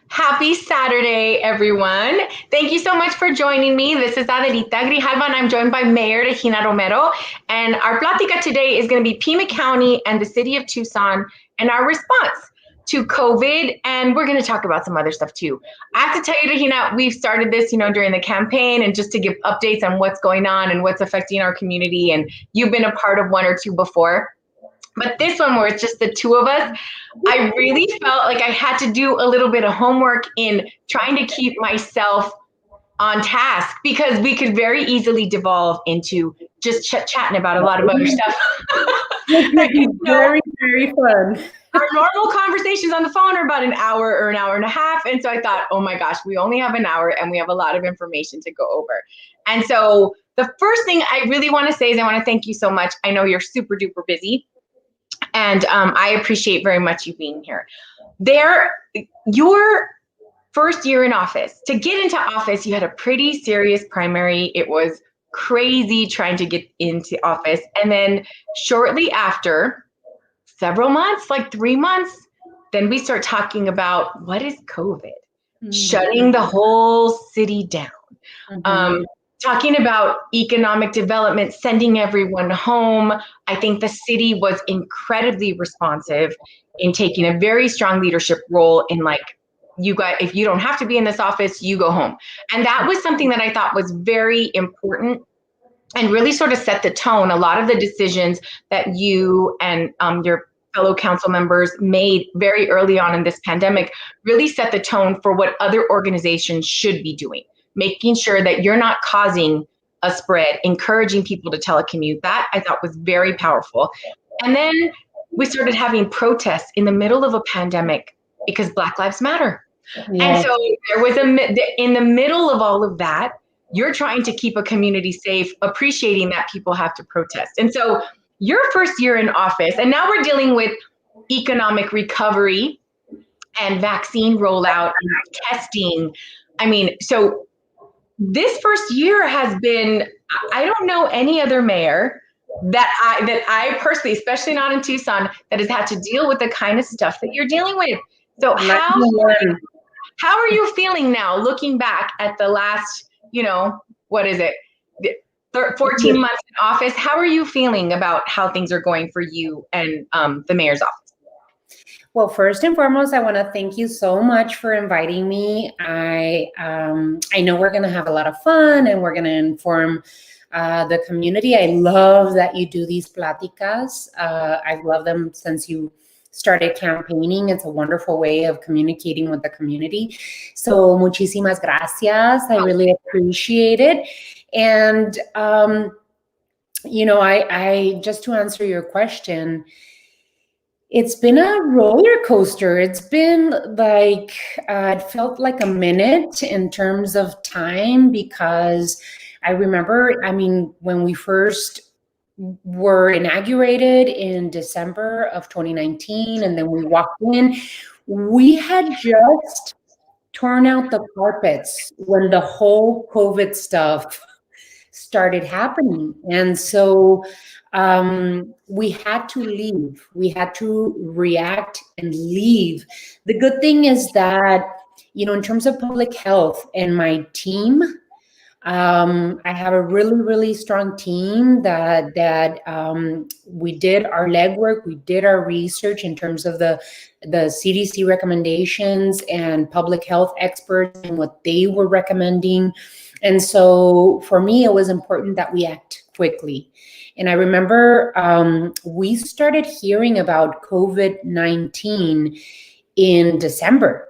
Happy Saturday, everyone. Thank you so much for joining me. This is Adelita Grijalva, and I'm joined by Mayor Regina Romero. And our Plática today is going to be Pima County and the city of Tucson and our response to COVID. And we're going to talk about some other stuff too. I have to tell you, Regina, we've started this, during the campaign and just to give updates on what's going on and what's affecting our community. And you've been a part of one or two before. But this one where it's just the two of us, I really felt like I had to do a little bit of homework in trying to keep myself on task because we could very easily devolve into just chatting about a lot of other stuff. Very, very fun. Our normal conversations on the phone are about an hour or an hour and a half. And so I thought, oh my gosh, we only have an hour and we have a lot of information to go over. And so the first thing I really want to say is I want to thank you so much. I know you're super duper busy. And I appreciate very much you being here. Your first year in office, to get into office, you had a pretty serious primary. It was crazy trying to get into office. And then shortly after, several months, like 3 months, then we start talking about what is COVID, shutting the whole city down. Talking about economic development, sending everyone home. I think the city was incredibly responsive in taking a very strong leadership role in you guys, if you don't have to be in this office, you go home. And that was something that I thought was very important and really sort of set the tone. A lot of the decisions that you and your fellow council members made very early on in this pandemic really set the tone for what other organizations should be doing. Making sure that you're not causing a spread, encouraging people to telecommute. That I thought was very powerful. And then we started having protests in the middle of a pandemic because Black Lives Matter. Yeah. And so there was in the middle of all of that, you're trying to keep a community safe, appreciating that people have to protest. And so your first year in office, and now we're dealing with economic recovery and vaccine rollout and testing. I mean, so this first year has been, I don't know any other mayor that I personally, especially not in Tucson, that has had to deal with the kind of stuff that you're dealing with. So how are you feeling now looking back at the last, what is it, 14 months in office? How are you feeling about how things are going for you and the mayor's office? Well, first and foremost, I want to thank you so much for inviting me. I know we're going to have a lot of fun and we're going to inform the community. I love that you do these pláticas. I've loved them since you started campaigning. It's a wonderful way of communicating with the community. So muchísimas gracias. I really appreciate it. And, I just to answer your question, it's been a roller coaster. It's been it felt like a minute in terms of time because I remember, when we first were inaugurated in December of 2019, and then we walked in, we had just torn out the carpets when the whole COVID stuff started happening. And so we had to leave. We had to react and leave. The good thing is that, in terms of public health and my team, I have a really, really strong team that we did our legwork. We did our research in terms of the CDC recommendations and public health experts and what they were recommending. And so for me, it was important that we act quickly. And I remember we started hearing about COVID-19 in December.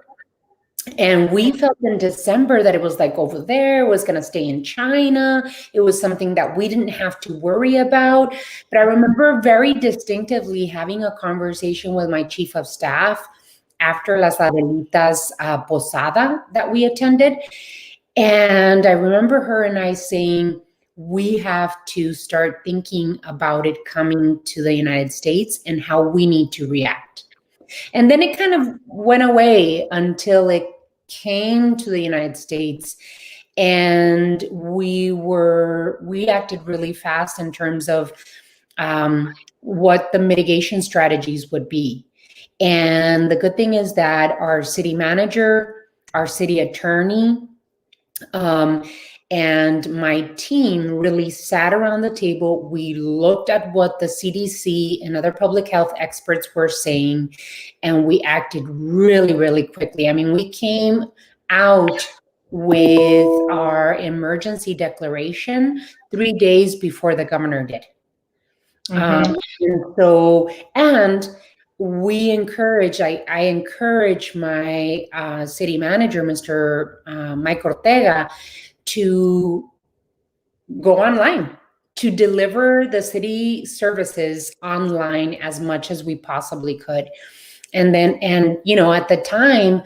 And we felt in December that it was over there, it was going to stay in China. It was something that we didn't have to worry about. But I remember very distinctively having a conversation with my chief of staff after Las Adelitas posada that we attended. And I remember her and I saying, we have to start thinking about it coming to the United States and how we need to react. And then it kind of went away until it came to the United States. And we acted really fast in terms of what the mitigation strategies would be. And the good thing is that our city manager, our city attorney, and my team really sat around the table. We looked at what the CDC and other public health experts were saying, and we acted really, really quickly. I mean, we came out with our emergency declaration 3 days before the governor did. And we encourage, I encourage my city manager, Mr. Mike Ortega, to go online, to deliver the city services online as much as we possibly could. And at the time,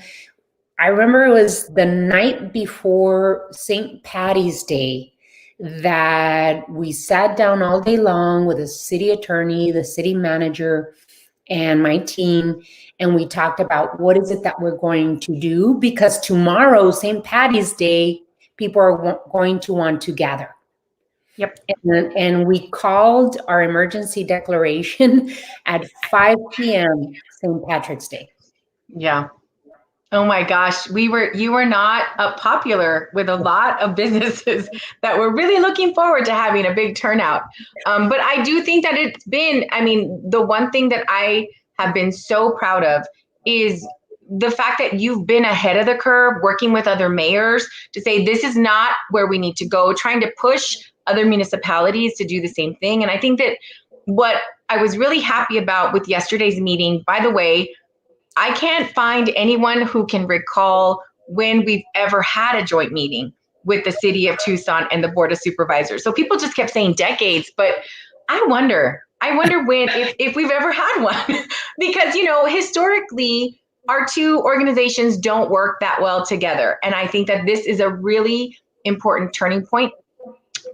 I remember it was the night before St. Patty's Day that we sat down all day long with the city attorney, the city manager, and my team, and we talked about what is it that we're going to do, because tomorrow, St. Patty's Day, people are going to want to gather. Yep. And we called our emergency declaration at 5 p.m. St. Patrick's Day. Yeah. Oh my gosh, you were not popular with a lot of businesses that were really looking forward to having a big turnout. But I do think that it's been, I mean, the one thing that I have been so proud of is the fact that you've been ahead of the curve, working with other mayors to say, this is not where we need to go, trying to push other municipalities to do the same thing. And I think that what I was really happy about with yesterday's meeting, by the way, I can't find anyone who can recall when we've ever had a joint meeting with the city of Tucson and the Board of Supervisors. So people just kept saying decades, but I wonder when, if we've ever had one, because, historically, our two organizations don't work that well together. And I think that this is a really important turning point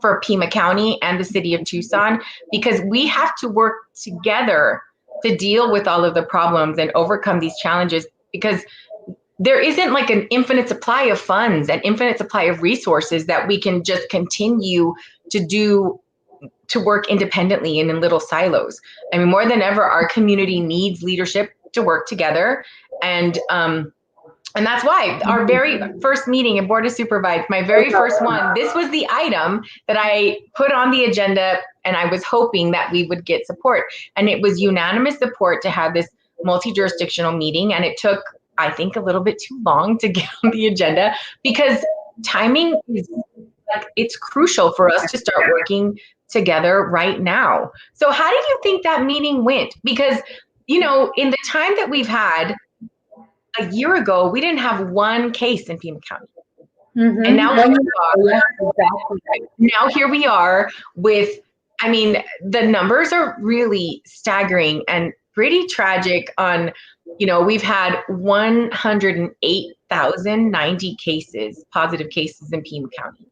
for Pima County and the city of Tucson, because we have to work together to deal with all of the problems and overcome these challenges, because there isn't like an infinite supply of funds and infinite supply of resources that we can just continue to work independently and in little silos. I mean, more than ever, our community needs leadership to work together. And that's why our very first meeting in Board of Supervisors, my very first one, this was the item that I put on the agenda, and I was hoping that we would get support. And it was unanimous support to have this multi-jurisdictional meeting. And it took, I think, a little bit too long to get on the agenda, because timing is it's crucial for us to start working together right now. So how do you think that meeting went? Because, in the time that we've had, a year ago, we didn't have one case in Pima County. Mm-hmm. And now here we are with, I mean, the numbers are really staggering and pretty tragic on, we've had 108,090 cases, positive cases in Pima County.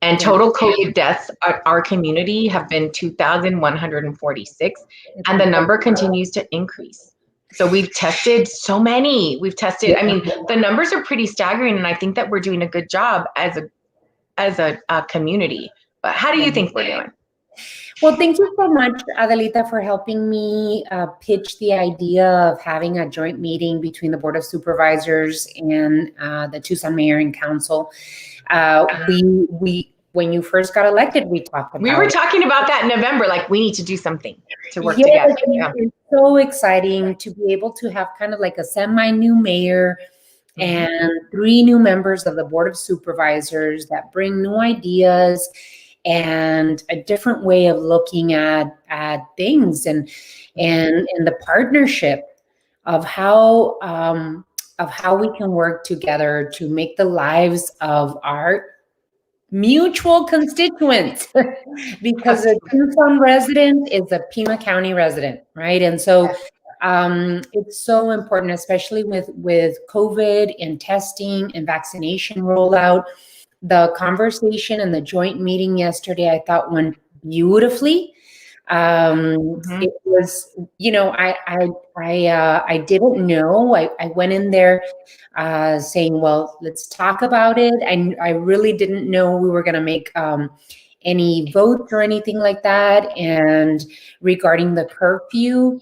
And total COVID deaths at our community have been 2,146. And the number continues to increase. So we've tested so many. I mean, the numbers are pretty staggering, and I think that we're doing a good job as a community. But how do you think we're doing? Well, thank you so much, Adelita, for helping me pitch the idea of having a joint meeting between the Board of Supervisors and the Tucson Mayor and Council. When you first got elected, we talked about We were talking about that in November, like we need to do something to work together. Yeah. It's so exciting to be able to have kind of like a semi-new mayor and 3 new members of the Board of Supervisors that bring new ideas and a different way of looking at things, and the partnership of how we can work together to make the lives of our mutual constituents, because a Tucson resident is a Pima County resident, right? And so it's so important, especially with COVID and testing and vaccination rollout. The conversation and the joint meeting yesterday, I thought, went beautifully. It was, I didn't know. I went in there saying, well, let's talk about it. I really didn't know we were going to make any votes or anything like that. And regarding the curfew,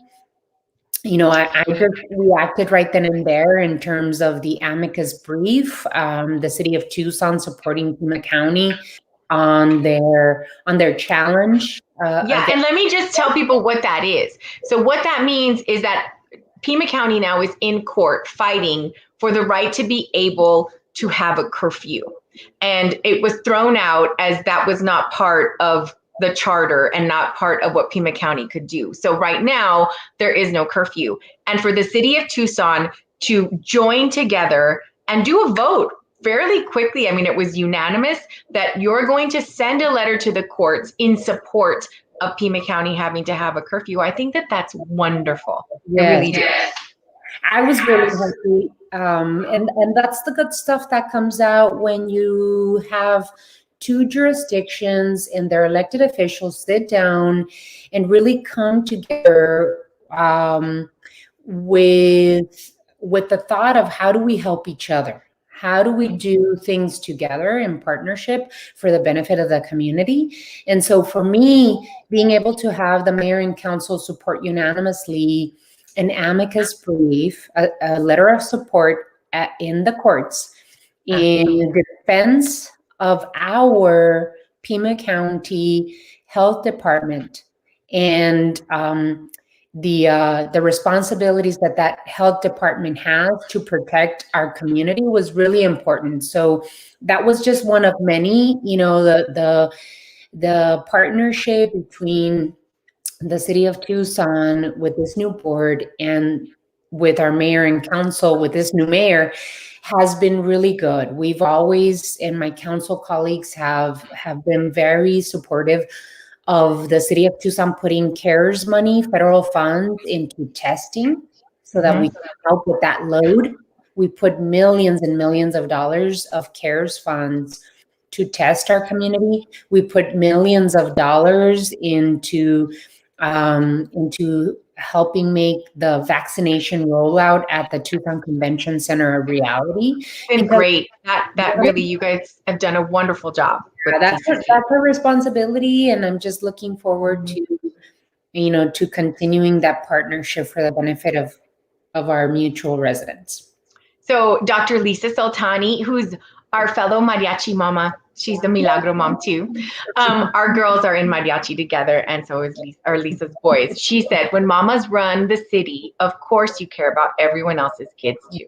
I just reacted right then and there in terms of the amicus brief, the city of Tucson supporting Pima County on their challenge. Yeah, and let me just tell people what that is. So what that means is that Pima County now is in court fighting for the right to be able to have a curfew. And it was thrown out as that was not part of the charter and not part of what Pima County could do. So right now, there is no curfew. And for the city of Tucson to join together and do a vote fairly quickly, I mean, it was unanimous that you're going to send a letter to the courts in support of Pima County having to have a curfew. I think that that's wonderful. Yes. I really do. I was really happy. And that's the good stuff that comes out when you have two jurisdictions and their elected officials sit down and really come together with the thought of how do we help each other? How do we do things together in partnership for the benefit of the community? And so for me, being able to have the mayor and council support unanimously an amicus brief, a letter of support in the courts in defense of our Pima County Health Department and the responsibilities that health department has to protect our community was really important. So that was just one of many. The partnership between the city of Tucson with this new board and with our mayor and council with this new mayor has been really good. We've always, and my council colleagues have been very supportive of the city of Tucson putting CARES money, federal funds into testing so that we can help with that load. We put millions and millions of dollars of CARES funds to test our community. We put millions of dollars into helping make the vaccination rollout at the Tucson Convention Center a reality. It's been great. That really, you guys have done a wonderful job. That's a responsibility, and I'm just looking forward to continuing that partnership for the benefit of our mutual residents. So Dr. Lisa Soltani, who's our fellow mariachi mama, she's the Milagro mom too. Our girls are in mariachi together, and so is Lisa's boys. She said, when mamas run the city, of course you care about everyone else's kids too.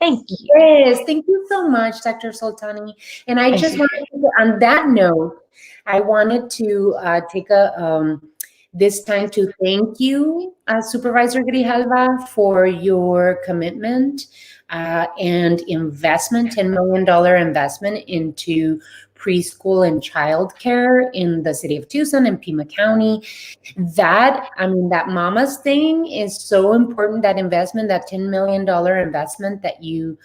Thank you. Yes, thank you so much, Dr. Soltani. And I just wanted to, on that note, I wanted to take this time to thank you, Supervisor Grijalva, for your commitment and investment, $10 million investment into preschool and childcare in the city of Tucson and Pima County. That mama's thing is so important. That investment, that $10 million investment that you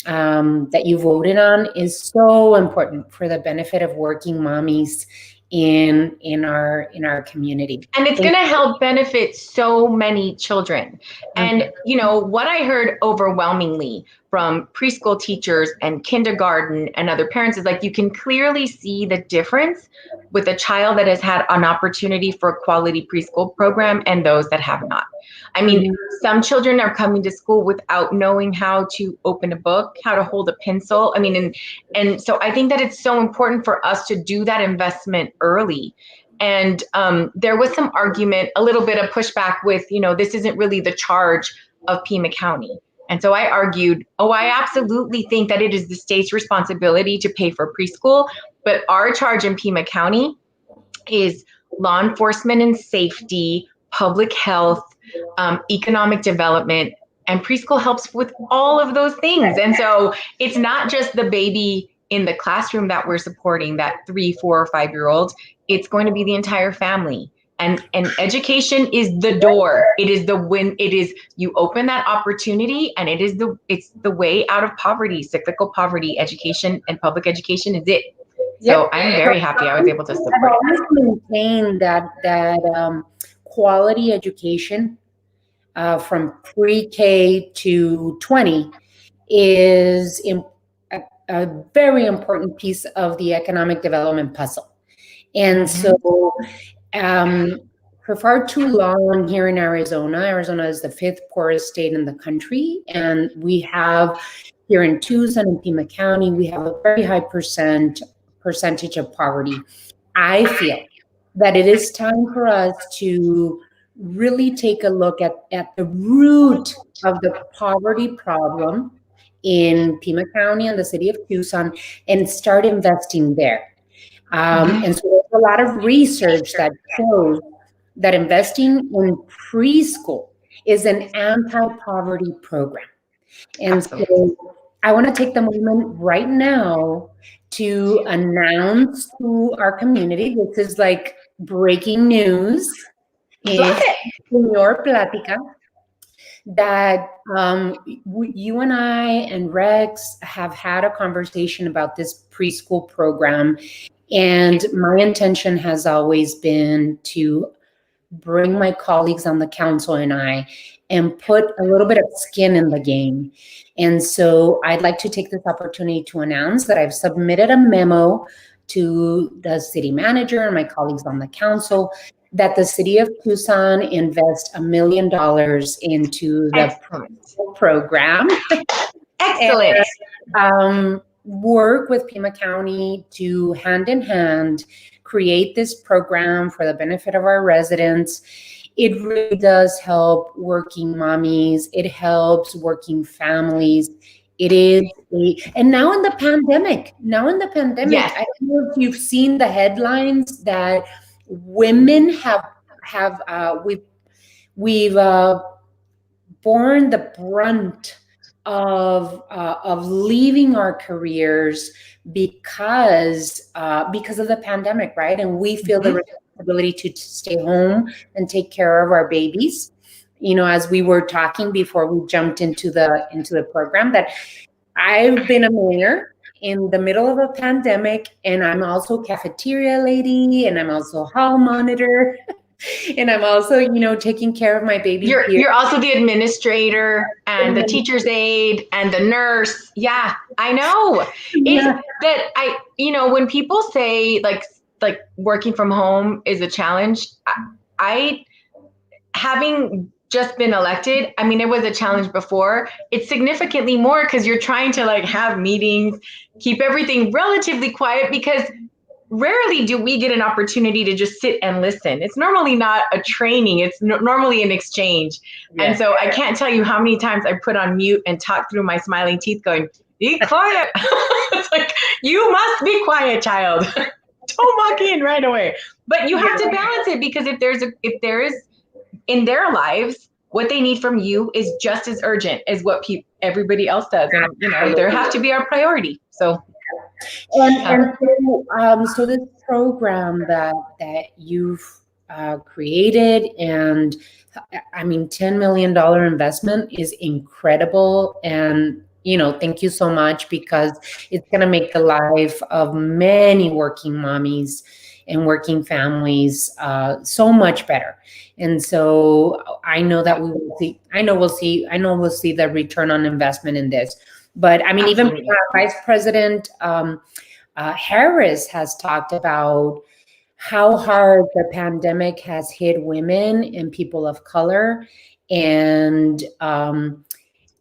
voted on is so important for the benefit of working mommies in our community. And it's going to help benefit so many children. And what I heard overwhelmingly from preschool teachers and kindergarten and other parents is like, you can clearly see the difference with a child that has had an opportunity for a quality preschool program and those that have not. I mean, some children are coming to school without knowing how to open a book, how to hold a pencil. I mean, and so I think that it's so important for us to do that investment early. And there was some argument, a little bit of pushback with, this isn't really the charge of Pima County. And so I argued, I absolutely think that it is the state's responsibility to pay for preschool, but our charge in Pima County is law enforcement and safety, public health, economic development, and preschool helps with all of those things. And so it's not just the baby in the classroom that we're supporting, that 3, 4, or 5-year-old. It's going to be the entire family. And education is the door. It is you open that opportunity, and it's the way out of poverty, cyclical poverty. Education and public education is it. So I'm very happy I was able to support it. I've always maintained that quality education from pre-K to 20 is a very important piece of the economic development puzzle. And so for far too long here in Arizona is the fifth poorest state in the country. And we have here in Tucson and Pima County, we have a very high percentage of poverty. I feel that it is time for us to really take a look at the root of the poverty problem in Pima County and the city of Tucson and start investing there. And so there's a lot of research that shows that investing in preschool is an anti-poverty program. And so I want to take the moment right now to announce to our community, this is like breaking news in your Plática, that you and I and Rex have had a conversation about this preschool program. And my intention has always been to bring my colleagues on the council and put a little bit of skin in the game. And so I'd like to take this opportunity to announce that I've submitted a memo to the city manager and my colleagues on the council that the city of Tucson invest $1 million into the program. Excellent. And, work with Pima County to hand in hand create this program for the benefit of our residents. It really does help working mommies. It helps working families. It is, and now in the pandemic, Yes. I don't know if you've seen the headlines that women we've borne the brunt of leaving our careers because of the pandemic, right? And we feel the responsibility to stay home and take care of our babies. You know, as we were talking before we jumped into the program, that I've been a mayor in the middle of a pandemic, and I'm also cafeteria lady, and I'm also hall monitor. And I'm also, taking care of my baby. You're also the administrator and the teacher's aide and the nurse. Yeah, I know. Yeah. That when people say like working from home is a challenge, I having just been elected, I mean, it was a challenge before. It's significantly more because you're trying to like have meetings, keep everything relatively quiet, because rarely do we get an opportunity to just sit and listen. It's normally not a training. It's normally an exchange. Yeah. And so I can't tell you how many times I put on mute and talk through my smiling teeth going, be quiet. It's like, you must be quiet, child. Don't walk in right away. But you have to balance it, because if there is in their lives, what they need from you is just as urgent as what everybody else does. And, there have to be our priority. So. So this program that you've created, and I mean, $10 million investment is incredible. And, thank you so much, because it's going to make the life of many working mommies and working families so much better. And so I know that we'll see the return on investment in this. But I mean, absolutely. Even Vice President Harris has talked about how hard the pandemic has hit women and people of color and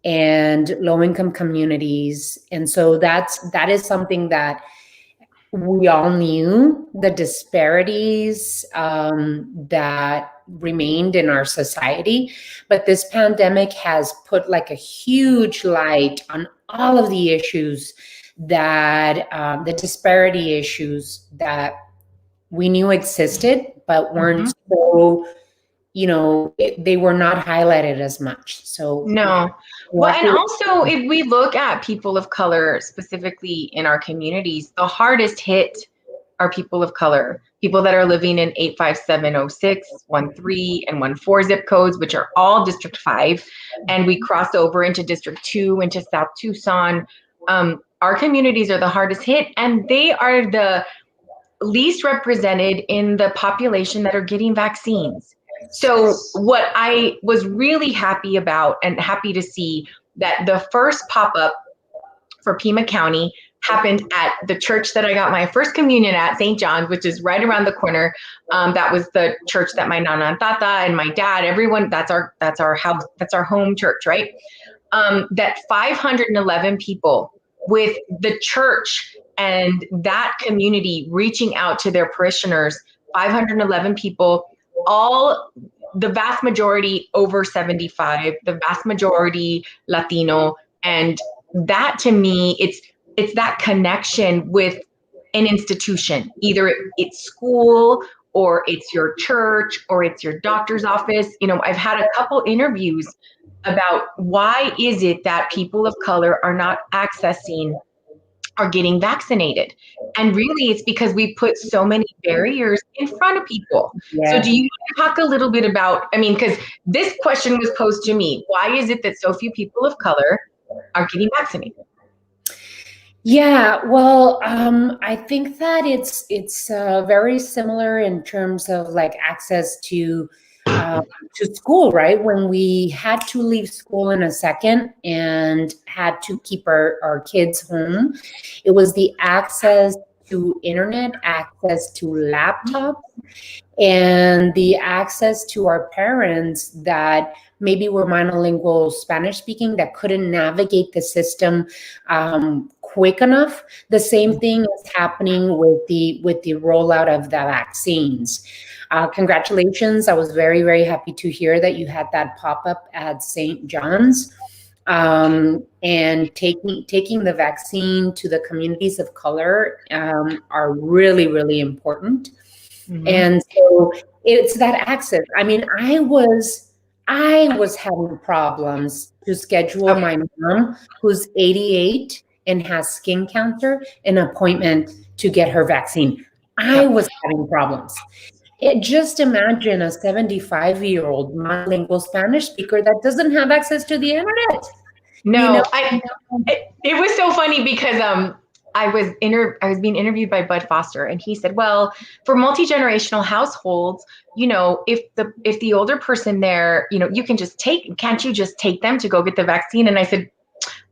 low-income communities. And so that is something that we all knew, the disparities that remained in our society. But this pandemic has put like a huge light on all of the issues that the disparity issues that we knew existed, but weren't so, they were not highlighted as much. So no. Well, and also if we look at people of color specifically in our communities, the hardest hit are people of color, people that are living in 85706, 13, and 14 zip codes, which are all District 5. And we crossed over into District 2, into South Tucson. Our communities are the hardest hit, and they are the least represented in the population that are getting vaccines. So what I was really happy about and happy to see, that the first pop-up for Pima County happened at the church that I got my first communion at, St. John's, which is right around the corner. That was the church that my nana and tata and my dad, everyone, that's our house, that's our home church, right? That 511 people, with the church and that community reaching out to their parishioners, 511 people, all, the vast majority over 75, the vast majority Latino. And that, to me, it's that connection with an institution, either it's school or it's your church or it's your doctor's office. You know, I've had a couple interviews about why is it that people of color are not accessing or getting vaccinated. And really it's because we put so many barriers in front of people. So Yeah. do you talk a little bit about, I mean, because this question was posed to me, why is it that so few people of color are getting vaccinated? Yeah, well, I think that it's very similar in terms of like access to school, right? When we had to leave school in a second and had to keep our kids home, it was the access to internet, access to laptops, and the access to our parents that maybe were monolingual Spanish speaking that couldn't navigate the system quick enough. The same thing is happening with the rollout of the vaccines. Congratulations. I was very, very happy to hear that you had that pop-up at St. John's. And taking the vaccine to the communities of color are really, really important. Mm-hmm. And so it's that access. I mean, I was having problems to schedule my mom, who's 88 and has skin cancer, an appointment to get her vaccine. I was having problems. Just imagine a 75-year-old monolingual Spanish speaker that doesn't have access to the internet. No, it was so funny because I was being interviewed by Bud Foster, and he said, well, for multi-generational households, you know, if the older person there, you know, can't you just take them to go get the vaccine? And I said,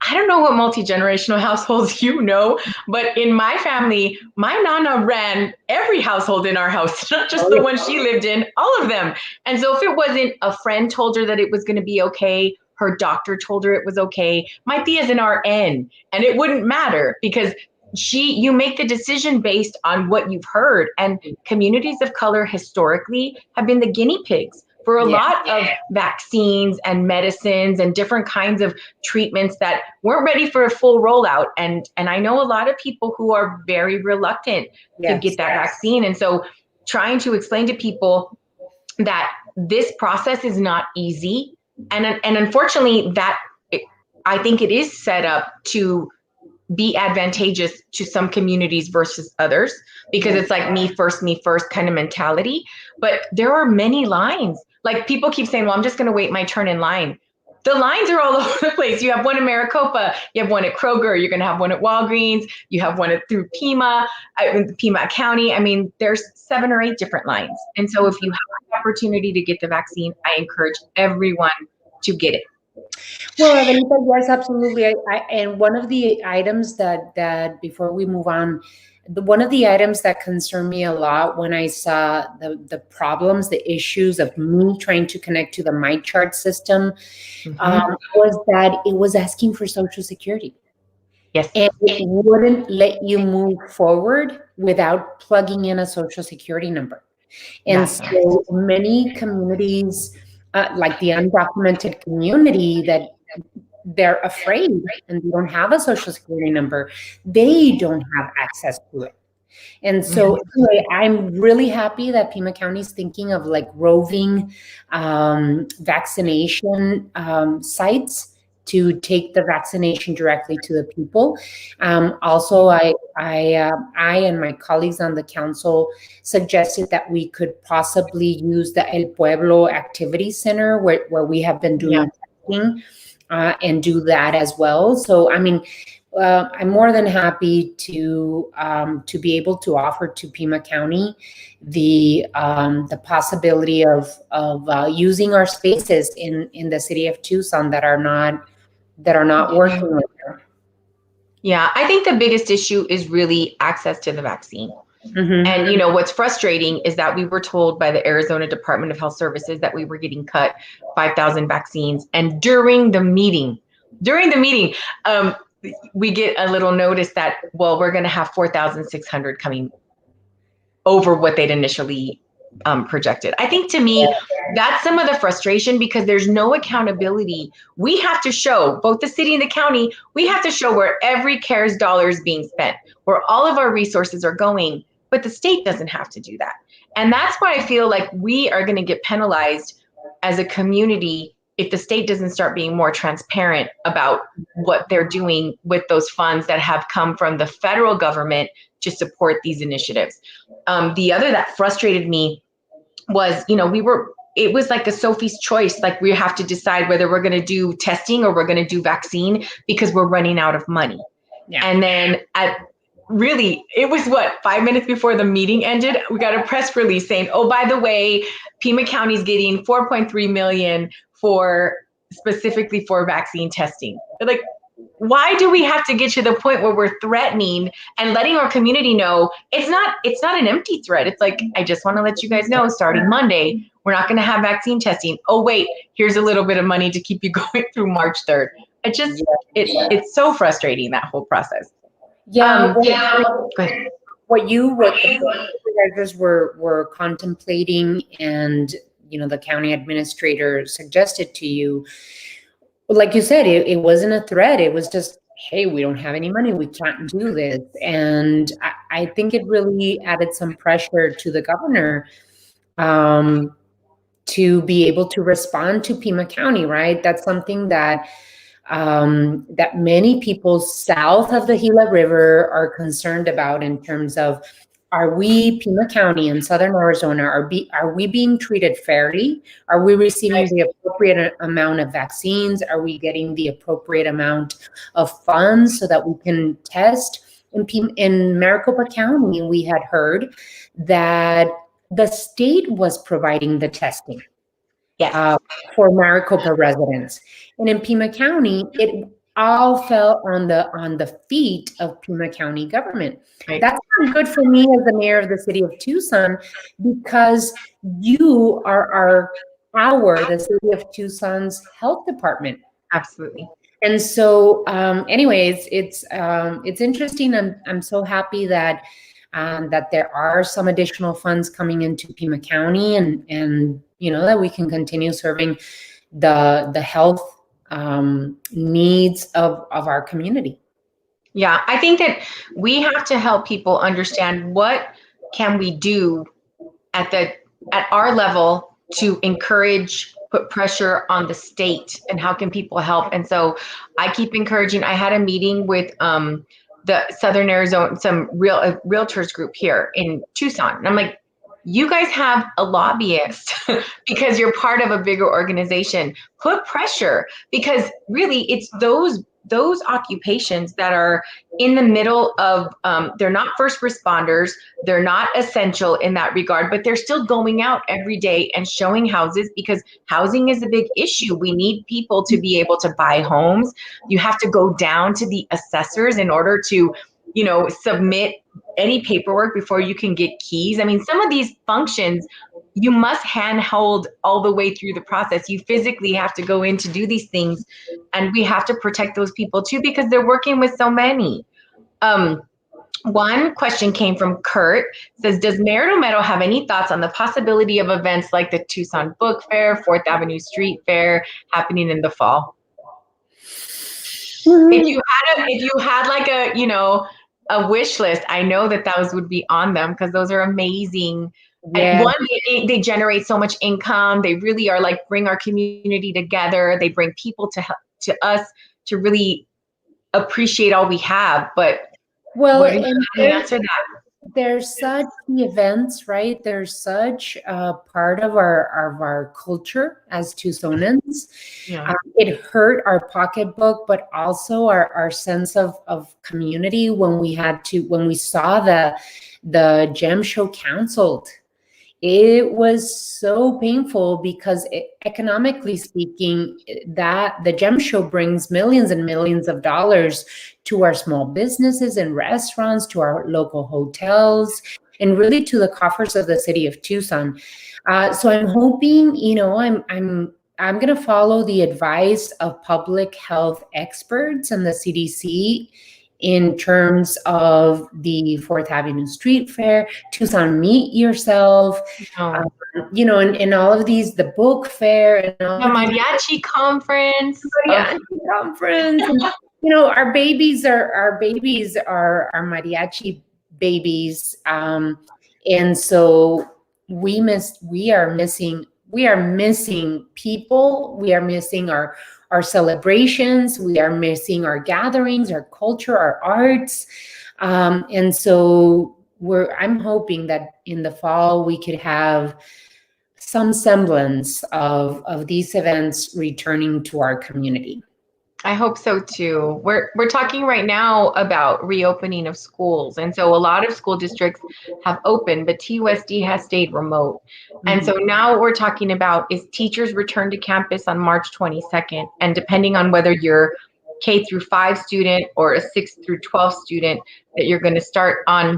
I don't know what multi-generational households you know, but in my family, my nana ran every household in our house, not just the one she lived in, all of them. And so if it wasn't a friend told her that it was going to be okay, her doctor told her it was okay, my tia's an RN, and it wouldn't matter because you make the decision based on what you've heard. And communities of color historically have been the guinea pigs for a lot of vaccines and medicines and different kinds of treatments that weren't ready for a full rollout. And I know a lot of people who are very reluctant to get that vaccine. And so trying to explain to people that this process is not easy. And unfortunately I think it is set up to be advantageous to some communities versus others, because it's like me first kind of mentality. But there are many lines. Like people keep saying, well, I'm just going to wait my turn in line. The lines are all over the place. You have one in Maricopa, you have one at Kroger, you're going to have one at Walgreens, you have one through Pima County. I mean, there's 7 or 8 different lines. And so if you have the opportunity to get the vaccine, I encourage everyone to get it. Well, Adelita, yes, absolutely. And one of the items that before we move on, one of the items that concerned me a lot when I saw the problems, the issues of me trying to connect to the MyChart system, was that it was asking for Social Security. Yes. And it wouldn't let you move forward without plugging in a Social Security number. And so many communities, like the undocumented community, that they're afraid and they don't have a Social Security number, they don't have access to it. And so anyway, I'm really happy that Pima County is thinking of like roving vaccination sites to take the vaccination directly to the people. Also, I and my colleagues on the council suggested that we could possibly use the El Pueblo Activity Center where we have been doing testing and do that as well. So, I mean, I'm more than happy to be able to offer to Pima County the possibility of using our spaces in the city of Tucson that are not working with her. Yeah, I think the biggest issue is really access to the vaccine. Mm-hmm. And what's frustrating is that we were told by the Arizona Department of Health Services that we were getting cut 5,000 vaccines. And during the meeting, um, we get a little notice that, well, we're going to have 4,600 coming over what they'd initially projected. I think to me, that's some of the frustration because there's no accountability. We have to show, both the city and the county, we have to show where every CARES dollar is being spent, where all of our resources are going, but the state doesn't have to do that. And that's why I feel like we are going to get penalized as a community if the state doesn't start being more transparent about what they're doing with those funds that have come from the federal government to support these initiatives. The other that frustrated me was, it was like a Sophie's choice. Like we have to decide whether we're going to do testing or we're going to do vaccine because we're running out of money. Yeah. And then it was 5 minutes before the meeting ended, we got a press release saying, oh, by the way, Pima County's getting $4.3 million specifically for vaccine testing. They're like, why do we have to get to the point where we're threatening and letting our community know it's not an empty threat? It's like, I just want to let you guys know, starting Monday, we're not going to have vaccine testing. Oh, wait, here's a little bit of money to keep you going through March 3rd. It's so frustrating, that whole process. Yeah. Go ahead. What the supervisors were contemplating and, the county administrator suggested to you, like you said, it wasn't a threat. It was just, hey, we don't have any money. We can't do this. And I think it really added some pressure to the governor to be able to respond to Pima County, right? That's something that that many people south of the Gila River are concerned about in terms of, are we, Pima County in Southern Arizona, are we being treated fairly? Are we receiving the appropriate amount of vaccines? Are we getting the appropriate amount of funds so that we can test? In Maricopa County, we had heard that the state was providing the testing. Yes. For Maricopa residents. And in Pima County, it all fell on the feet of Pima County government. Right. That's not good for me as the mayor of the city of Tucson, because you are the city of Tucson's health department. Absolutely. And so, anyways, it's interesting. I'm so happy that there are some additional funds coming into Pima County, and that we can continue serving the health needs of our community. Yeah, I think that we have to help people understand what can we do at our level to put pressure on the state, and how can people help. And so I keep encouraging. I had a meeting with the Southern Arizona, some realtors group here in Tucson. And I'm like, you guys have a lobbyist because you're part of a bigger organization. Put pressure, because really it's those occupations that are in the middle of, they're not first responders, they're not essential in that regard, but they're still going out every day and showing houses, because housing is a big issue. We need people to be able to buy homes. You have to go down to the assessors in order to, submit any paperwork before you can get keys. I mean, some of these functions, you must handhold all the way through the process. You physically have to go in to do these things, and we have to protect those people too, because they're working with so many. One question came from Kurt. It says, does Mayor Romero have any thoughts on the possibility of events like the Tucson Book Fair, 4th Avenue Street Fair happening in the fall? If you had like a wish list, I know that those would be on them, because those are amazing. Yeah. One, they generate so much income. They really are like, bring our community together. They bring people to us to really appreciate all we have. But answer that. There's such events, right? There's such a part of our culture as Tucsonans. Yeah. It hurt our pocketbook, but also our sense of community when we saw the gem show canceled. it was so painful because economically speaking, that the gem show brings millions and millions of dollars to our small businesses and restaurants, to our local hotels, and really to the coffers of the city of Tucson. So I'm hoping, I'm going to follow the advice of public health experts and the CDC in terms of the Fourth Avenue Street Fair, Tucson Meet Yourself, No. and all of these, the book fair, and all The of these mariachi conference. mariachi conference. And, our babies are mariachi babies, and so we are missing people. We are missing our celebrations. We are missing our gatherings, our culture, our arts. And so I'm hoping that in the fall we could have some semblance of these events returning to our community. I hope so too. We're talking right now about reopening of schools. And so a lot of school districts have opened, but TUSD has stayed remote. And so now what we're talking about is teachers return to campus on March 22nd. And depending on whether you're K through 5 student or a 6 through 12 student, that you're going to start on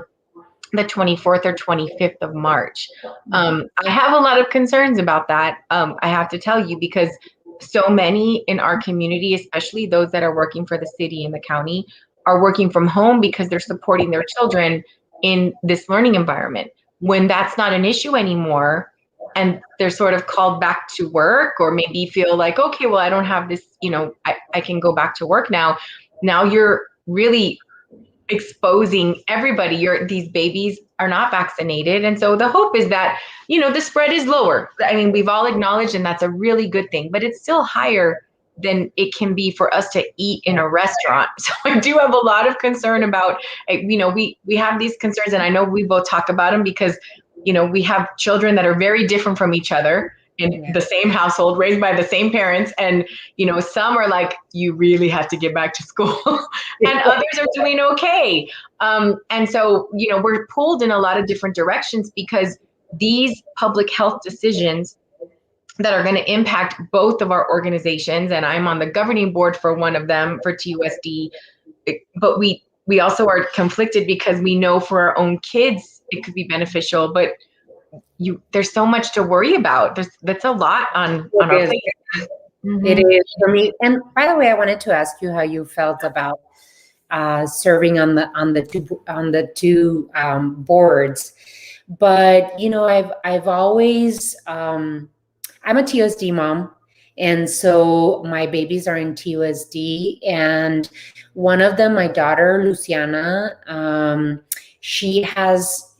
the 24th or 25th of March. I have a lot of concerns about that. I have to tell you, because so many in our community, especially those that are working for the city and the county, are working from home because they're supporting their children in this learning environment. When that's not an issue anymore, and they're sort of called back to work, or maybe feel like, okay, well, I don't have this, I can go back to work now. Now you're really exposing everybody. These babies are not vaccinated. And so the hope is that, the spread is lower. I mean, we've all acknowledged, and that's a really good thing, but it's still higher than it can be for us to eat in a restaurant. So I do have a lot of concern about, we have these concerns, and I know we both talk about them because, we have children that are very different from each other in the same household, raised by the same parents. And, some are like, you really have to get back to school, and others are doing okay. And so, we're pulled in a lot of different directions because these public health decisions that are going to impact both of our organizations, and I'm on the governing board for one of them, for TUSD, but we also are conflicted because we know for our own kids it could be beneficial, but there's so much to worry about. That's a lot on our plate. It is for me. And by the way, I wanted to ask you how you felt about serving on the two boards. But I've always I'm a TUSD mom, and so my babies are in TUSD, and one of them, my daughter Luciana, she has,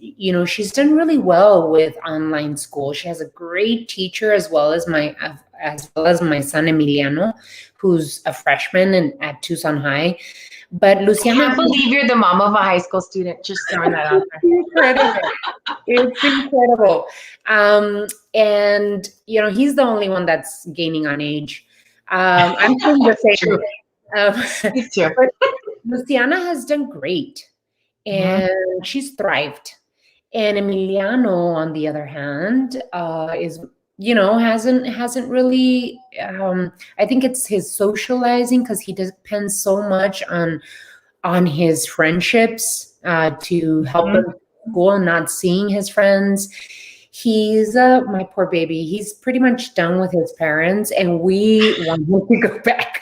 she's done really well with online school. She has a great teacher, as well as my son Emiliano, who's a freshman at Tucson High. But Luciana, I can't believe you're the mom of a high school student. Just throwing that out there. Incredible. It's incredible. And he's the only one that's gaining on age. I'm doing the same. Me too. But Luciana has done great, and she's thrived. And Emiliano, on the other hand, is hasn't really. I think it's his socializing, because he depends so much on his friendships to help him in school, not seeing his friends. He's my poor baby. He's pretty much done with his parents, and we want him to go back.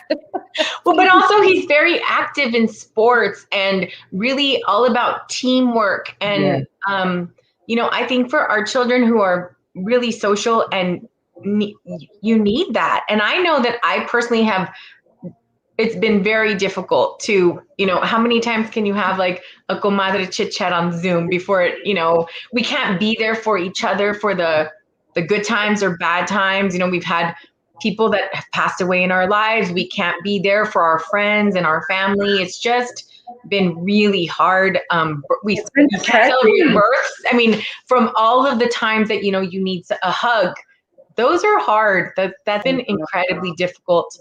Well, but also he's very active in sports and really all about teamwork. And, I think for our children who are really social, and you need that. And I know that I personally it's been very difficult to, how many times can you have like a comadre chit chat on Zoom before it, we can't be there for each other for the good times or bad times. We've had people that have passed away in our lives. We can't be there for our friends and our family. It's just been really hard. We can't celebrate births. I mean, from all of the times that, you need a hug, those are hard. That's been incredibly difficult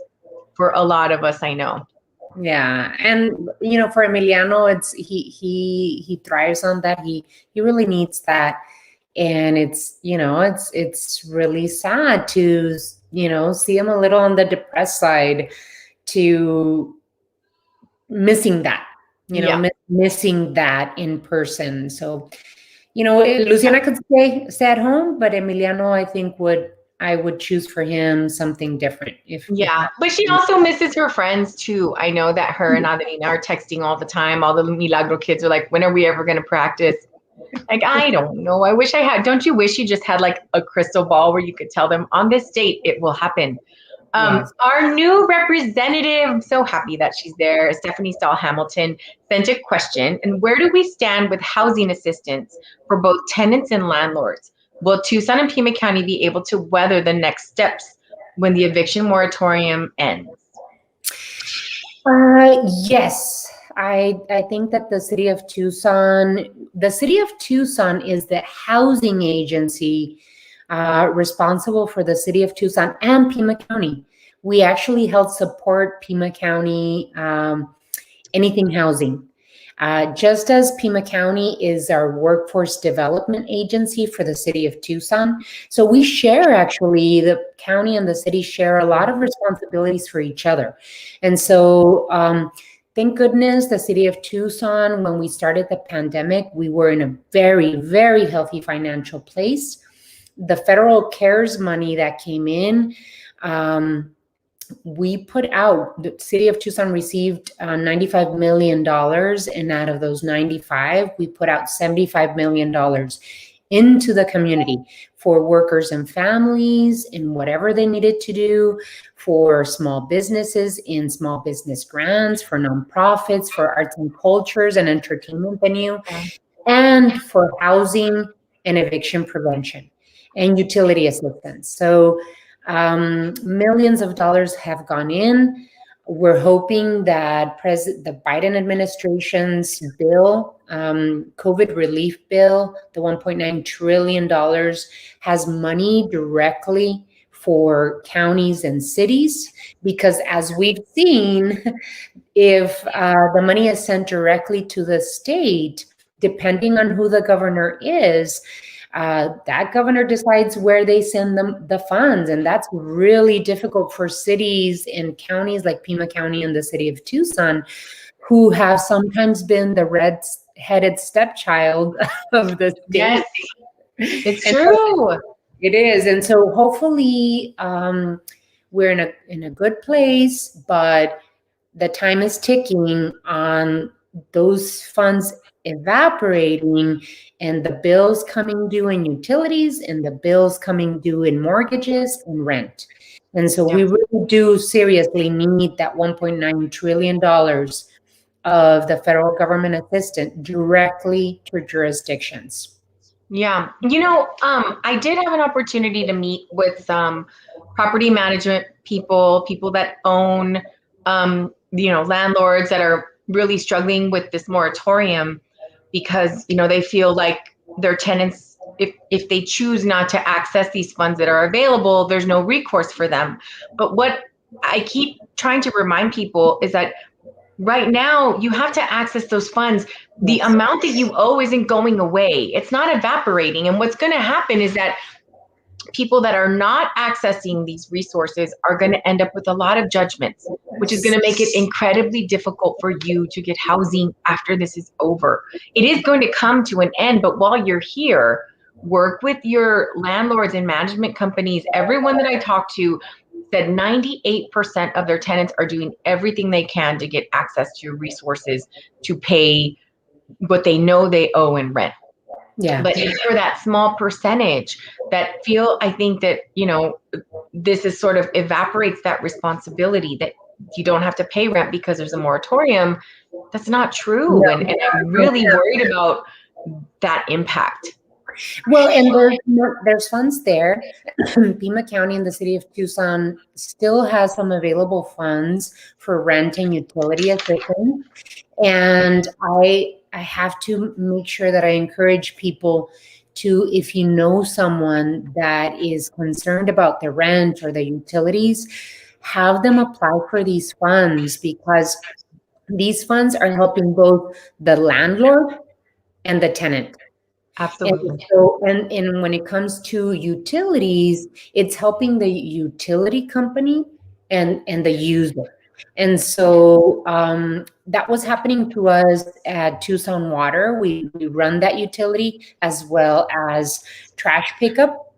for a lot of us, I know. Yeah. And, for Emiliano, he thrives on that. He really needs that. And it's really sad to, see them a little on the depressed side, to missing that, Yeah. missing that in person. So, Luciana could stay at home, but Emiliano, I would choose for him something different if Yeah, but she also misses her friends too. I know that her and Adelina are texting all the time. All the Milagro kids are like, when are we ever going to practice? Like, I don't know. I wish I had. Don't you wish you just had like a crystal ball where you could tell them on this date it will happen? Yes. Our new representative, I'm so happy that she's there, Stephanie Stahl Hamilton, sent a question. And where do we stand with housing assistance for both tenants and landlords? Will Tucson and Pima County be able to weather the next steps when the eviction moratorium ends? Yes, I think that the city of Tucson is the housing agency responsible for the city of Tucson and Pima County. We actually help support Pima County, anything housing. Just as Pima County is our workforce development agency for the city of Tucson. So we share, actually, the county and the city share a lot of responsibilities for each other. And so thank goodness the city of Tucson, when we started the pandemic, we were in a very, very healthy financial place. The federal CARES money that came in, we put out, the city of Tucson received $95 million. And out of those 95, we put out $75 million into the community for workers and families in whatever they needed to do, for small businesses in small business grants, for nonprofits, for arts and cultures and entertainment venue, and for housing and eviction prevention and utility assistance. So millions of dollars have gone in. We're hoping that the Biden administration's bill, COVID relief bill, the $1.9 trillion, has money directly for counties and cities, because as we've seen, if the money is sent directly to the state, depending on who the governor is, that governor decides where they send them the funds. And that's really difficult for cities and counties like Pima County and the city of Tucson, who have sometimes been the red-headed stepchild of the state. Yes, it's true. It is. And so hopefully we're in a good place, but the time is ticking on those funds evaporating, and the bills coming due in utilities, and the bills coming due in mortgages and rent. And so we really do seriously need that $1.9 trillion of the federal government assistance directly to jurisdictions. Yeah. I did have an opportunity to meet with some property management people that own, landlords that are really struggling with this moratorium, because, they feel like their tenants, if they choose not to access these funds that are available, there's no recourse for them. But what I keep trying to remind people is that right now, you have to access those funds. The amount that you owe isn't going away. It's not evaporating. And what's going to happen is that people that are not accessing these resources are going to end up with a lot of judgments, which is going to make it incredibly difficult for you to get housing after this is over. It is going to come to an end, but while you're here, work with your landlords and management companies. Everyone that I talked to said 98% of their tenants are doing everything they can to get access to resources to pay what they know they owe in rent. Yeah. But it's for that small percentage that I think that, this is sort of evaporates that responsibility, that you don't have to pay rent because there's a moratorium. That's not true. No. And I'm really worried about that impact. Well, and there's funds there. Pima County and the city of Tucson still has some available funds for rent and utility assistance. And I have to make sure that I encourage people to, if you know someone that is concerned about the rent or the utilities, have them apply for these funds, because these funds are helping both the landlord and the tenant. Absolutely. And when it comes to utilities, it's helping the utility company and the user. And so that was happening to us at Tucson Water. We run that utility as well as trash pickup,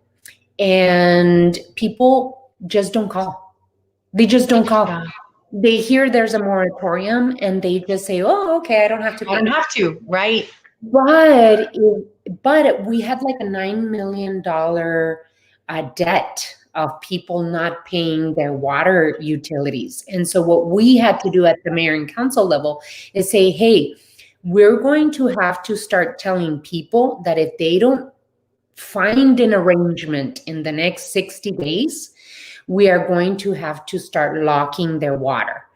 and people just don't call. They just don't call. Yeah. They hear there's a moratorium and they just say, "Oh, okay, I don't have to I pay." don't have to, right? But we had like a $9 million debt of people not paying their water utilities. And so what we had to do at the mayor and council level is say, hey, we're going to have to start telling people that if they don't find an arrangement in the next 60 days, we are going to have to start locking their water.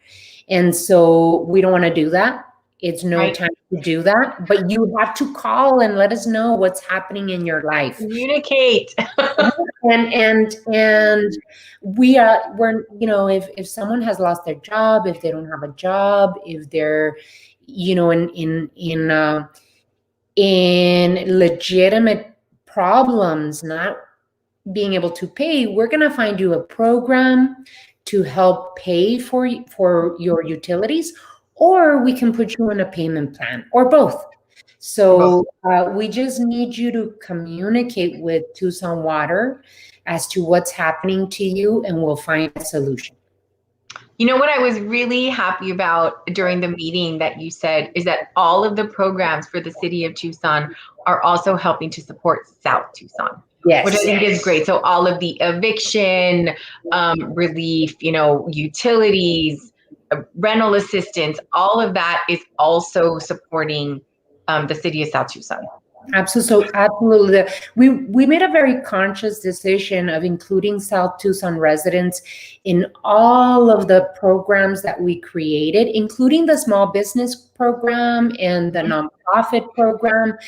And so we don't want to do that. It's no Right. time to do that, but you have to call and let us know what's happening in your life. Communicate. And we're, if someone has lost their job, if they don't have a job, if they're, in legitimate problems, not being able to pay, we're going to find you a program to help pay for your utilities, or we can put you on a payment plan, or both. So we just need you to communicate with Tucson Water as to what's happening to you, and we'll find a solution. You know what I was really happy about during the meeting that you said is that all of the programs for the city of Tucson are also helping to support South Tucson. Yes. Which I think is great. So all of the eviction relief, utilities, rental assistance, all of that is also supporting the city of South Tucson. Absolutely. We made a very conscious decision of including South Tucson residents in all of the programs that we created, including the small business program and the nonprofit program,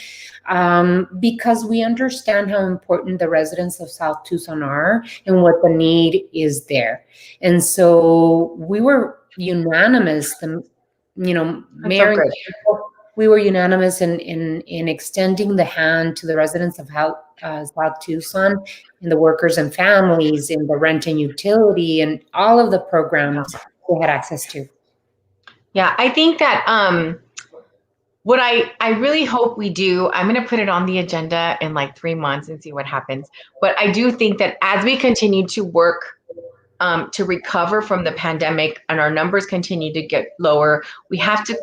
because we understand how important the residents of South Tucson are and what the need is there. And so we were unanimous, mayor and council, we were unanimous in extending the hand to the residents of South Tucson and the workers and families in the rent and utility and all of the programs they had access to. Yeah, I think that what I really hope we do, I'm going to put it on the agenda in like 3 months and see what happens. But I do think that as we continue to work to recover from the pandemic and our numbers continue to get lower, we have to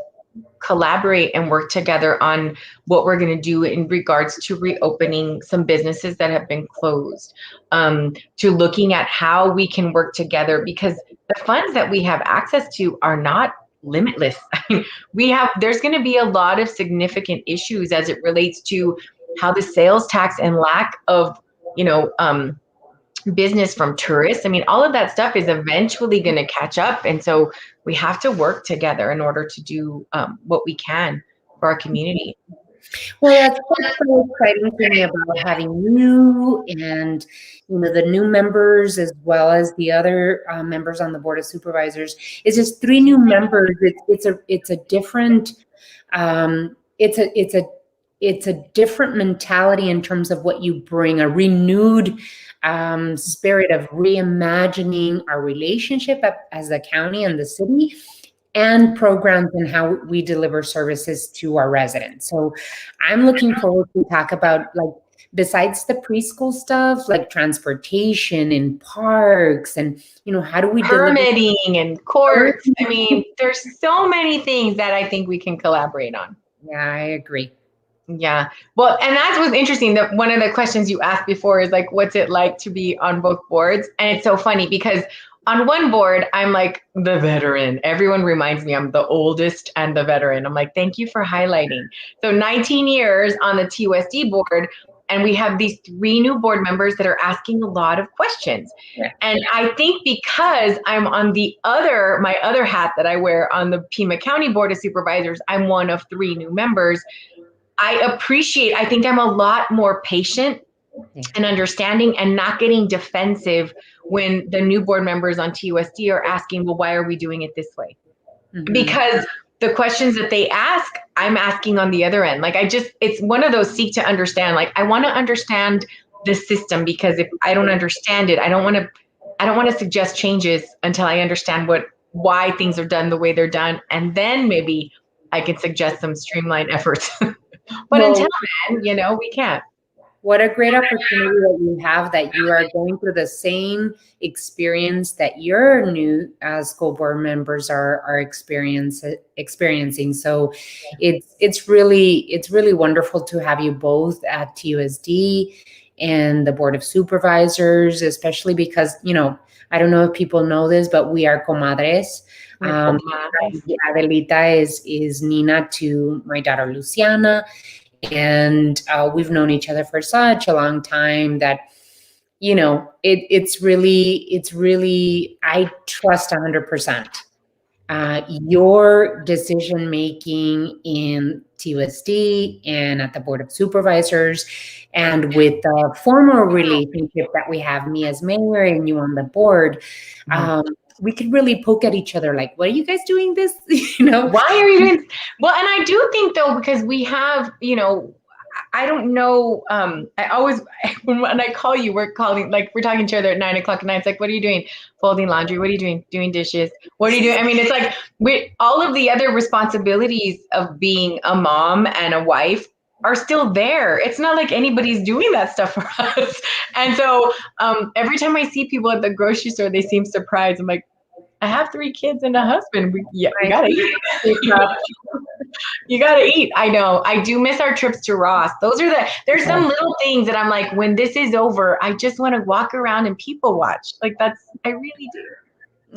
collaborate and work together on what we're going to do in regards to reopening some businesses that have been closed, to looking at how we can work together, because the funds that we have access to are not limitless. There's going to be a lot of significant issues as it relates to how the sales tax and lack of, business from tourists. I mean, all of that stuff is eventually going to catch up. And so we have to work together in order to do what we can for our community. Well, that's what's so exciting to me about having you and, the new members as well as the other members on the Board of Supervisors. It's just 3 new members. It's a different, it's a different mentality in terms of what you bring, a renewed spirit of reimagining our relationship as the county and the city, and programs and how we deliver services to our residents. So I'm looking forward to talk about, like, besides the preschool stuff, like transportation and parks and, how do we permitting and courts. I mean, there's so many things that I think we can collaborate on. Yeah, I agree. Yeah. Well, and that was interesting that one of the questions you asked before is like, what's it like to be on both boards? And it's so funny because on one board, I'm like the veteran. Everyone reminds me I'm the oldest and the veteran. I'm like, thank you for highlighting. So 19 years on the TUSD board, and we have these 3 new board members that are asking a lot of questions. Yeah. And I think because I'm on my other hat that I wear on the Pima County Board of Supervisors, I'm one of 3 new members. I think I'm a lot more patient and understanding and not getting defensive when the new board members on TUSD are asking, well, why are we doing it this way? Mm-hmm. Because the questions that they ask, I'm asking on the other end. Like it's one of those seek to understand. Like I want to understand the system, because if I don't understand it, I don't want to suggest changes until I understand why things are done the way they're done. And then maybe I can suggest some streamlined efforts. But until Well, then, we can't. what a great opportunity that you have, that you are going through the same experience that your new school board members are experiencing. So it's really wonderful to have you both at TUSD and the Board of Supervisors, especially because, I don't know if people know this, but we are comadres. Adelita is Nina to my daughter Luciana. And we've known each other for such a long time that, it's really, I trust 100% your decision making in TUSD and at the Board of Supervisors, and with the formal relationship that we have, me as mayor and you on the board. We could really poke at each other like, what are you guys doing this? Why are you doing? Well, and I do think though, because we have, I don't know. I always, when I call you, we're talking to each other at 9:00 at night. It's like, what are you doing? Folding laundry. What are you doing? Doing dishes. What are you doing? I mean, it's like all of the other responsibilities of being a mom and a wife are still there. It's not like anybody's doing that stuff for us. And so every time I see people at the grocery store, they seem surprised. I'm like, I have 3 kids and a husband. We gotta eat. You gotta eat. I know. I do miss our trips to Ross. There's some little things that I'm like, when this is over, I just want to walk around and people watch. I really do.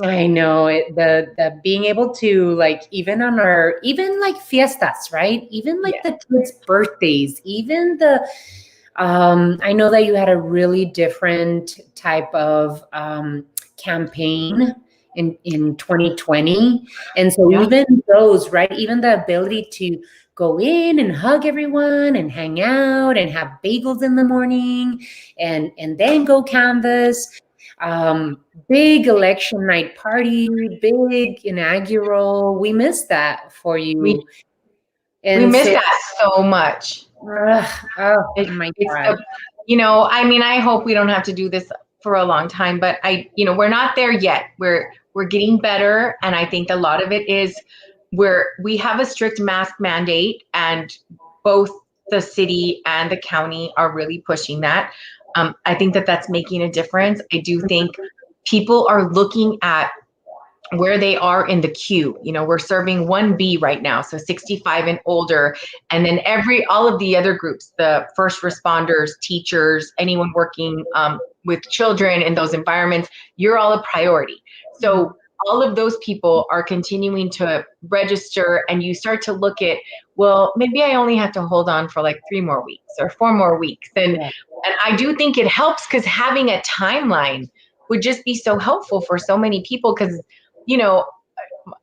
I know it. The being able to even on even fiestas, right? Even the kids' birthdays, even I know that you had a really different type of campaign in 2020. And so even those, right? Even the ability to go in and hug everyone and hang out and have bagels in the morning and then go canvas. Big election night party, big inaugural. We miss that for you. We miss that so much. My God. I hope we don't have to do this for a long time, but we're not there yet. We're getting better. And I think a lot of it is we have a strict mask mandate, and both the city and the county are really pushing that. I think that's making a difference. I do think people are looking at where they are in the queue. We're serving 1B right now, so 65 and older, and then all of the other groups, the first responders, teachers, anyone working with children in those environments, you're all a priority. So all of those people are continuing to register, and you start to look at, well, maybe I only have to hold on for 3 more weeks or 4 more weeks. And I do think it helps, because having a timeline would just be so helpful for so many people. Because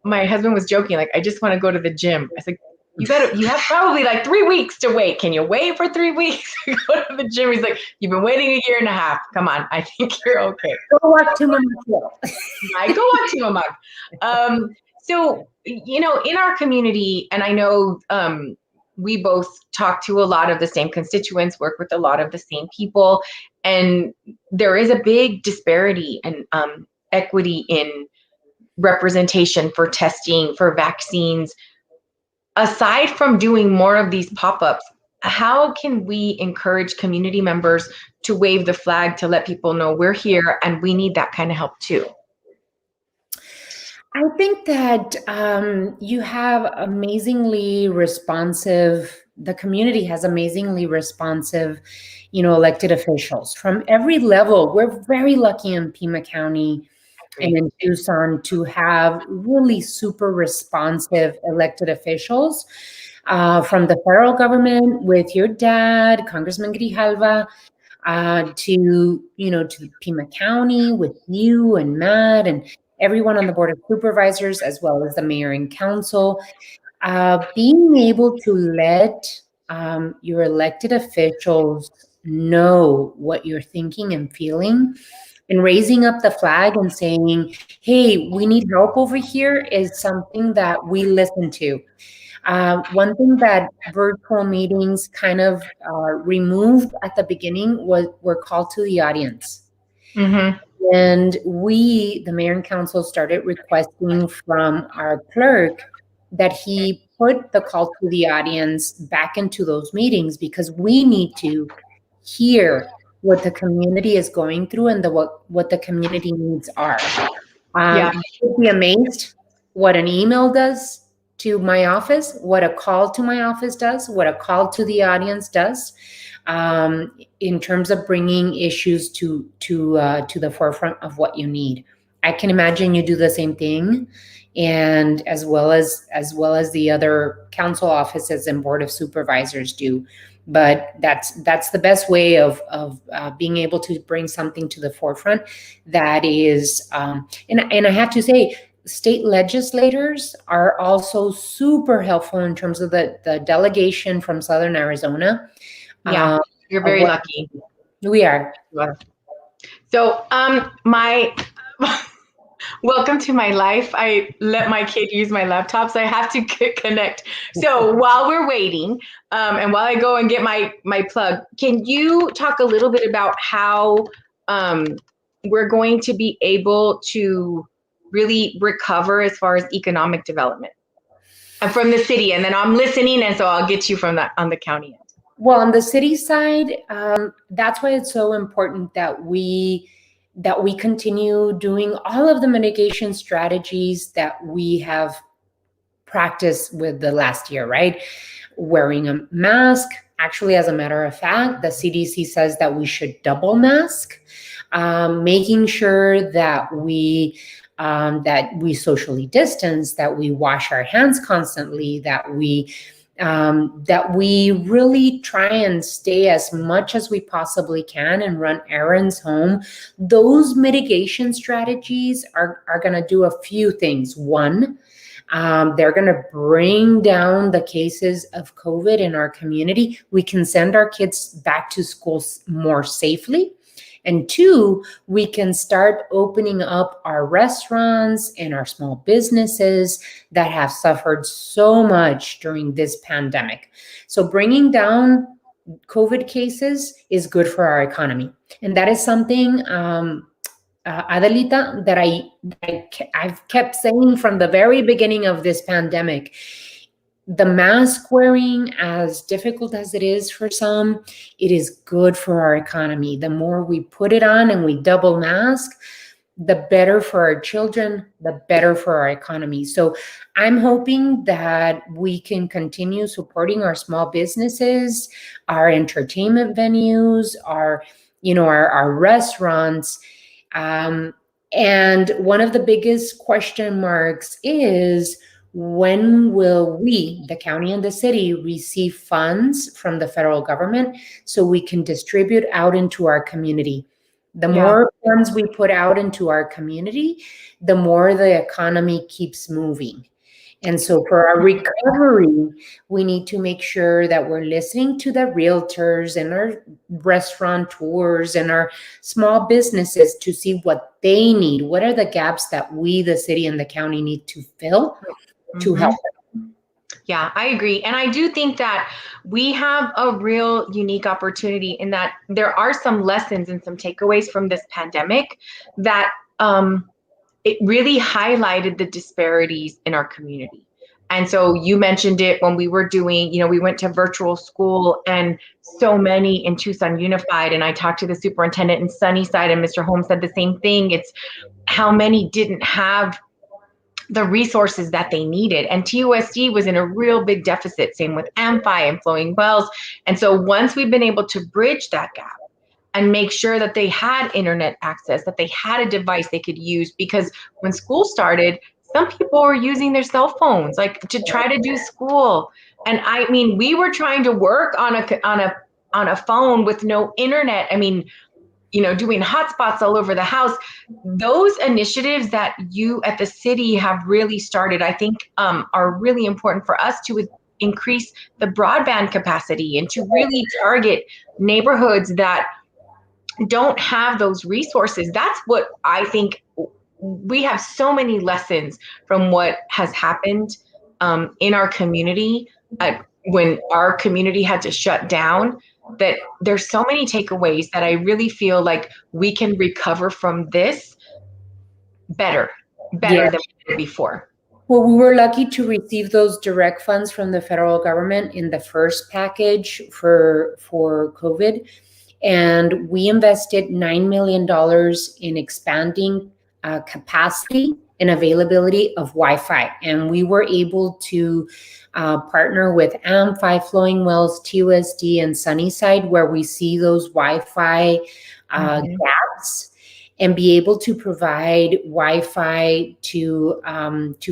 my husband was joking, I just want to go to the gym. I said, you have probably 3 weeks to wait. Can you wait for 3 weeks to go to the gym? He's like, you've been waiting a year and a half. Come on. I think you're okay. Go walk to Mama. Go walk to Mama. So, in our community, and I know we both talk to a lot of the same constituents, work with a lot of the same people, and there is a big disparity and equity in representation for testing, for vaccines. Aside from doing more of these pop-ups, how can we encourage community members to wave the flag to let people know we're here and we need that kind of help too? I think that you have amazingly responsive, the community has amazingly responsive, elected officials from every level. We're very lucky in Pima County and in Tucson to have really super responsive elected officials from the federal government with your dad, Congressman Grijalva, to Pima County with you and Matt and everyone on the Board of Supervisors, as well as the mayor and council. Being able to let your elected officials know what you're thinking and feeling And raising up the flag and saying, hey, we need help over here is something that we listen to. One thing that virtual meetings kind of removed at the beginning were call to the audience. Mm-hmm. And we, the mayor and council, started requesting from our clerk that he put the call to the audience back into those meetings, because we need to hear what the community is going through and what the community needs are. Yeah. You'd be amazed what an email does to my office, what a call to my office does, what a call to the audience does, in terms of bringing issues to the forefront of what you need. I can imagine you do the same thing, and as well as the other council offices and board of supervisors do. But that's the best way of being able to bring something to the forefront. That is, and I have to say, state legislators are also super helpful in terms of the delegation from Southern Arizona. Yeah. You're very lucky. We are. So, my welcome to my life. I let my kid use my laptop, so I have to connect. So while we're waiting, and while I go and get my plug, can you talk a little bit about how we're going to be able to really recover as far as economic development and from the city? And then I'm listening, and so I'll get you from that on the county end. Well, on the city side, that's why it's so important that we continue doing all of the mitigation strategies that we have practiced with the last year, right? Wearing a mask. Actually, as a matter of fact, the CDC says that we should double mask, making sure that we socially distance, that we wash our hands constantly, that we really try and stay as much as we possibly can and run errands home. Those mitigation strategies are going to do a few things. One, they're going to bring down the cases of COVID in our community. We can send our kids back to school more safely. And two, we can start opening up our restaurants and our small businesses that have suffered so much during this pandemic. So bringing down COVID cases is good for our economy. And that is something, Adelita, that I've kept saying from the very beginning of this pandemic. The mask wearing, as difficult as it is for some, it is good for our economy. The more we put it on and we double mask, the better for our children, the better for our economy. So I'm hoping that we can continue supporting our small businesses, our entertainment venues, our restaurants. And one of the biggest question marks is, when will we, the county and the city, receive funds from the federal government so we can distribute out into our community? The more funds we put out into our community, the more the economy keeps moving. And so for our recovery, we need to make sure that we're listening to the realtors and our restaurateurs and our small businesses to see what they need. What are the gaps that we, the city and the county, need to fill to help them? Yeah, I agree. And I do think that we have a real unique opportunity in that there are some lessons and some takeaways from this pandemic that it really highlighted the disparities in our community. And so you mentioned it when we were doing, we went to virtual school, and so many in Tucson Unified, and I talked to the superintendent in Sunnyside, and Mr. Holmes said the same thing. It's how many didn't have the resources that they needed. And TUSD was in a real big deficit, same with Amphi and Flowing Wells. And so once we've been able to bridge that gap and make sure that they had internet access, that they had a device they could use, because when school started, some people were using their cell phones to try to do school. And I mean, we were trying to work on a phone with no internet. I mean, doing hotspots all over the house. Those initiatives that you at the city have really started, I think, are really important for us to increase the broadband capacity and to really target neighborhoods that don't have those resources. That's what I think. We have so many lessons from what has happened in our community when our community had to shut down, that there's so many takeaways that I really feel like we can recover from this better Yeah. than we did before. Well, we were lucky to receive those direct funds from the federal government in the first package for COVID, and we invested $9 million in expanding capacity and availability of Wi-Fi, and we were able to partner with AMFI, Flowing Wells, TUSD, and Sunnyside, where we see those Wi-Fi gaps, and be able to provide Wi-Fi to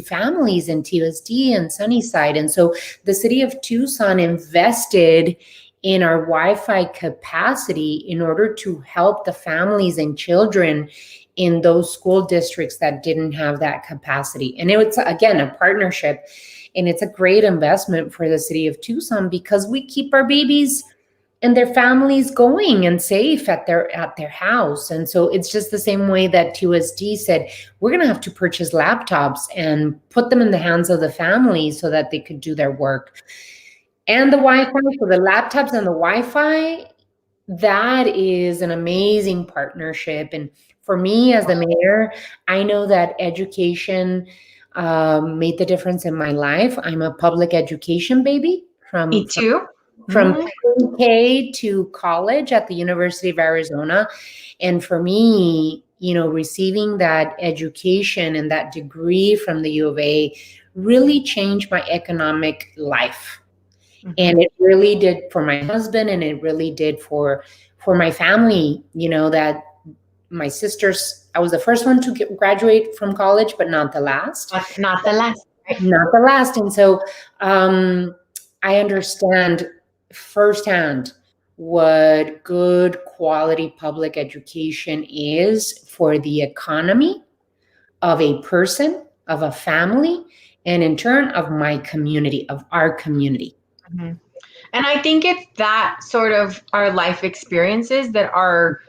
families in TUSD and Sunnyside. And so the city of Tucson invested in our Wi-Fi capacity in order to help the families and children in those school districts that didn't have that capacity. And it was, again, a partnership. And it's a great investment for the city of Tucson because we keep our babies and their families going and safe at their house. And so it's just the same way that TUSD said, we're going to have to purchase laptops and put them in the hands of the family so that they could do their work. And the Wi-Fi, so the laptops and the Wi-Fi, that is an amazing partnership. And for me as the mayor, I know that education made the difference in my life. I'm a public education baby Me too. from pre-K to college at the University of Arizona. And for me, receiving that education and that degree from the U of A really changed my economic life. And it really did for my husband, and it really did for my family, that my sisters, I was the first one to graduate from college, but not the last. Not the last. Right? Not the last. And so I understand firsthand what good quality public education is for the economy of a person, of a family, and in turn of my community, of our community. Mm-hmm. And I think it's that sort of our life experiences that are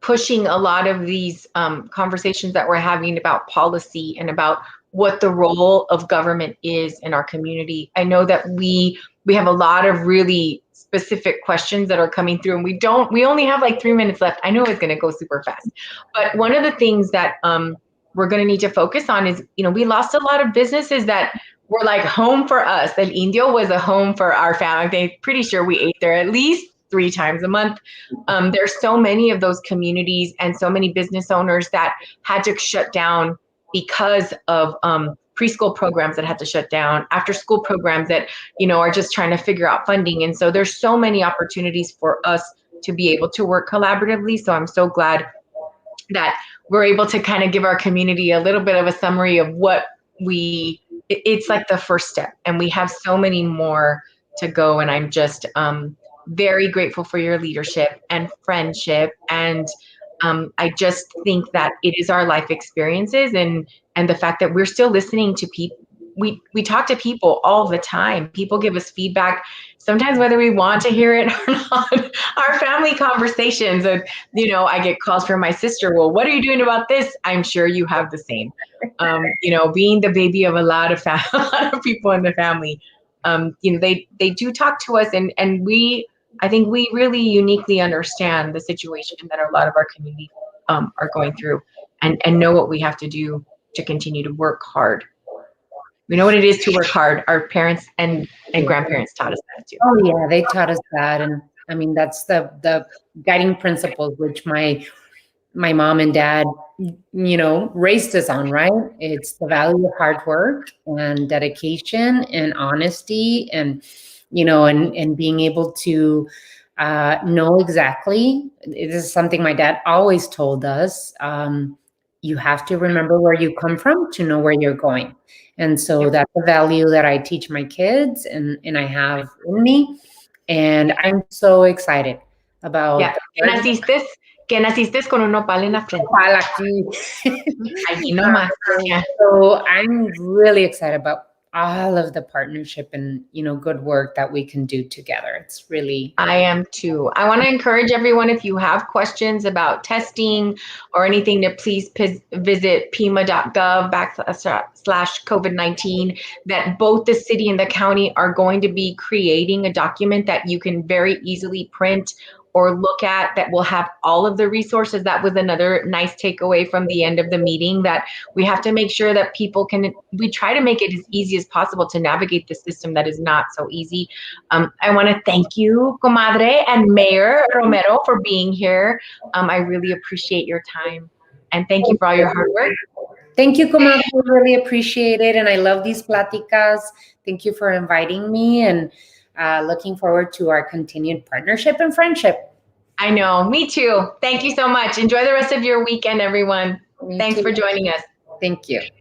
pushing a lot of these conversations that we're having about policy and about what the role of government is in our community. I know that we have a lot of really specific questions that are coming through, and we only have like 3 minutes left. I know it's going to go super fast, but one of the things that we're going to need to focus on is, we lost a lot of businesses that were like home for us. El Indio was a home for our family. I'm pretty sure we ate there at least 3 times a month. There's so many of those communities and so many business owners that had to shut down because of preschool programs that had to shut down, after school programs that, are just trying to figure out funding. And so there's so many opportunities for us to be able to work collaboratively. So I'm so glad that we're able to kind of give our community a little bit of a summary of what it's like the first step, and we have so many more to go. And I'm just very grateful for your leadership and friendship. And I just think that it is our life experiences and the fact that we're still listening to people. We talk to people all the time. People give us feedback, sometimes whether we want to hear it or not. Our family conversations, and I get calls from my sister. Well, what are you doing about this? I'm sure you have the same. Being the baby of a lot of a lot of people in the family, they do talk to us, and I think we really uniquely understand the situation that a lot of our community are going through, and know what we have to do to continue to work hard. We know what it is to work hard. Our parents and grandparents taught us that too. Oh yeah, they taught us that. And I mean, that's the guiding principles which my mom and dad, raised us on, right? It's the value of hard work and dedication and honesty, and and being able to know exactly. This is something my dad always told us. You have to remember where you come from to know where you're going. And so that's a value that I teach my kids and I have in me. And I'm so excited about. Yeah. Que naciste con un nopal en la frente. Aquí nomás. Yeah. So I'm really excited about all of the partnership and, good work that we can do together. It's really. I am too. I want to encourage everyone, if you have questions about testing or anything, to please visit pima.gov / COVID-19, that both the city and the county are going to be creating a document that you can very easily print or look at, that will have all of the resources. That was another nice takeaway from the end of the meeting, that we have to make sure that people we try to make it as easy as possible to navigate the system that is not so easy. I want to thank you, Comadre and Mayor Romero, for being here. I really appreciate your time, and thank you for all your hard work. Thank you, Comadre. I really appreciate it. And I love these pláticas. Thank you for inviting me, and looking forward to our continued partnership and friendship. I know, me too. Thank you so much. Enjoy the rest of your weekend, everyone. Thanks for joining us. Thank you.